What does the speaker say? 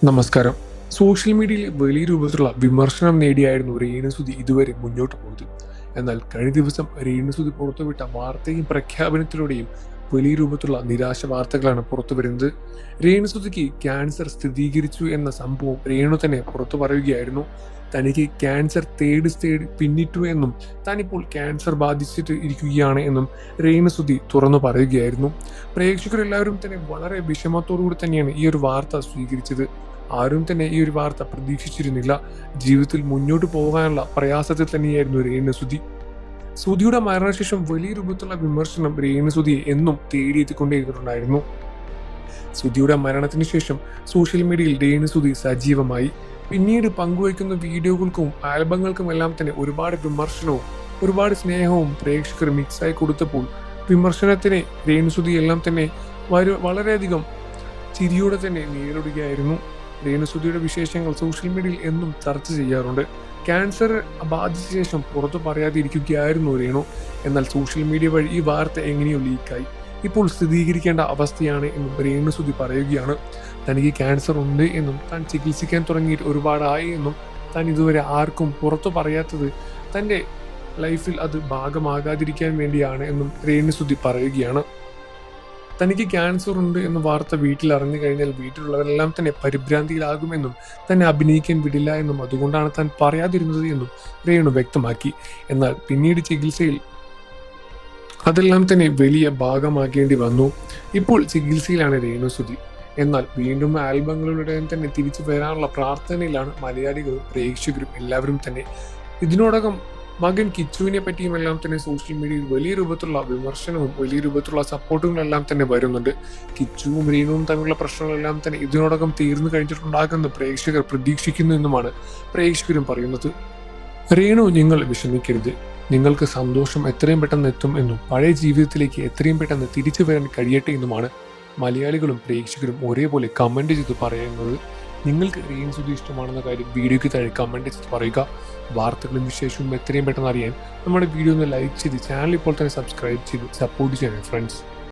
നമസ്കാരം. സോഷ്യൽ മീഡിയയിൽ വലിയ രൂപത്തിലുള്ള വിമർശനം നേടിയായിരുന്നു രേണുസുതി ഇതുവരെ മുന്നോട്ട് പോയത്. എന്നാൽ കഴിഞ്ഞ ദിവസം രേണുസുതി പുറത്തുവിട്ട വാർത്തയും പ്രഖ്യാപനത്തിലൂടെയും വലിയ രൂപത്തിലുള്ള നിരാശ വാർത്തകളാണ് പുറത്തുവരുന്നത്. രേണുസുതിക്ക് ക്യാൻസർ സ്ഥിരീകരിച്ചു എന്ന സംഭവം രേണു തന്നെ പുറത്തു പറയുകയായിരുന്നു. തനിക്ക് ക്യാൻസർ തേർഡ് സ്റ്റേജ് പിന്നിട്ടു എന്നും താനിപ്പോൾ ക്യാൻസർ ബാധിച്ചിട്ട് ഇരിക്കുകയാണ് എന്നും രേണുസുതി തുറന്നു പറയുകയായിരുന്നു. പ്രേക്ഷകരെല്ലാവരും തന്നെ വളരെ വിഷമത്തോടുകൂടി തന്നെയാണ് ഈ ഒരു വാർത്ത സ്വീകരിച്ചത്. ആരും തന്നെ ഈ ഒരു വാർത്ത പ്രതീക്ഷിച്ചിരുന്നില്ല. ജീവിതത്തിൽ മുന്നോട്ട് പോകാനുള്ള പ്രയാസത്തിൽ തന്നെയായിരുന്നു രേണുസുതി. സുധിയുടെ മരണശേഷം വലിയ രൂപത്തിലുള്ള വിമർശനം രേണുസുതിയെ എന്നും തേടിയെത്തിക്കൊണ്ടേയിരുന്നുണ്ടായിരുന്നു. സുധിയുടെ മരണത്തിന് ശേഷം സോഷ്യൽ മീഡിയയിൽ രേണുസുതി സജീവമായി. പിന്നീട് പങ്കുവയ്ക്കുന്ന വീഡിയോകൾക്കും ആൽബങ്ങൾക്കും എല്ലാം തന്നെ ഒരുപാട് വിമർശനവും ഒരുപാട് സ്നേഹവും പ്രേക്ഷകർ മിക്സായി കൊടുത്തപ്പോൾ വിമർശനത്തിനെ രേണുസുതി എല്ലാം തന്നെ വളരെയധികം ചിരിയോടെ തന്നെ നേരിടുകയായിരുന്നു. രേണുസുതിയുടെ വിശേഷങ്ങൾ സോഷ്യൽ മീഡിയയിൽ എന്നും ചർച്ച ചെയ്യാറുണ്ട്. ക്യാൻസർ ബാധിച്ച ശേഷം പുറത്തു പറയാതെ ഇരിക്കുകയായിരുന്നു രേണു. എന്നാൽ സോഷ്യൽ മീഡിയ വഴി ഈ വാർത്ത എങ്ങനെയോ ലീക്കായി. ഇപ്പോൾ സ്ഥിരീകരിക്കേണ്ട അവസ്ഥയാണ് എന്നും രേണുസുതി പറയുകയാണ്. തനിക്ക് ക്യാൻസർ ഉണ്ട് എന്നും താൻ ചികിത്സിക്കാൻ തുടങ്ങിയിട്ട് ഒരുപാടായി എന്നും താൻ ഇതുവരെ ആർക്കും പുറത്തു പറയാത്തത് തൻ്റെ ലൈഫിൽ അത് ഭാഗമാകാതിരിക്കാൻ വേണ്ടിയാണ് എന്നും രേണുസുതി പറയുകയാണ്. തനിക്ക് ക്യാൻസർ ഉണ്ട് എന്ന വാർത്ത വീട്ടിൽ അറിഞ്ഞു കഴിഞ്ഞാൽ വീട്ടിലുള്ളവരെല്ലാം തന്നെ പരിഭ്രാന്തിയിലാകുമെന്നും തന്നെ അഭിനയിക്കാൻ വിടില്ല എന്നും അതുകൊണ്ടാണ് താൻ പറയാതിരുന്നത് എന്നും രേണു വ്യക്തമാക്കി. എന്നാൽ പിന്നീട് ചികിത്സയിൽ അതെല്ലാം തന്നെ വലിയ ഭാഗമാക്കേണ്ടി വന്നു. ഇപ്പോൾ ചികിത്സയിലാണ് രേണുസുതി. എന്നാൽ വീണ്ടും ആൽബങ്ങളിലൂടെ തന്നെ തിരിച്ചു വരാനുള്ള പ്രാർത്ഥനയിലാണ് മലയാളികളും പ്രേക്ഷകരും എല്ലാവരും തന്നെ. ഇതിനോടകം മകൻ കിച്ചുവിനെ പറ്റിയും എല്ലാം തന്നെ സോഷ്യൽ മീഡിയയിൽ വലിയ രൂപത്തിലുള്ള വിമർശനവും വലിയ രൂപത്തിലുള്ള സപ്പോർട്ടുകളെല്ലാം തന്നെ വരുന്നുണ്ട്. കിച്ചുവും റീനുവും തമ്മിലുള്ള പ്രശ്നങ്ങളെല്ലാം തന്നെ ഇതിനോടകം തീർന്നു കഴിഞ്ഞിട്ടുണ്ടാകുമെന്ന് പ്രേക്ഷകർ പ്രതീക്ഷിക്കുന്നു എന്നുമാണ് പ്രേക്ഷകരും പറയുന്നത്. റീനു, നിങ്ങൾ വിഷമിക്കരുത്. നിങ്ങൾക്ക് സന്തോഷം എത്രയും പെട്ടെന്ന് എത്തും എന്നും പഴയ ജീവിതത്തിലേക്ക് എത്രയും പെട്ടെന്ന് തിരിച്ചു വരാൻ കഴിയട്ടെ എന്നുമാണ് മലയാളികളും പ്രേക്ഷകരും ഒരേപോലെ കമന്റ് ചെയ്ത് പറയുന്നത്. നിങ്ങൾക്ക് രേണുസുതി ഇഷ്ടമാണെന്ന കാര്യം വീഡിയോയ്ക്ക് താഴെ കമന്റ് ചെയ്ത് പറയുക. വാർത്തകളും വിശേഷവും എത്രയും പെട്ടെന്ന് അറിയാൻ നമ്മുടെ വീഡിയോ ഒന്ന് ലൈക്ക് ചെയ്ത് ചാനൽ ഇപ്പോൾ തന്നെ സബ്സ്ക്രൈബ് ചെയ്ത് സപ്പോർട്ട് ചെയ്യണം ഫ്രണ്ട്സ്.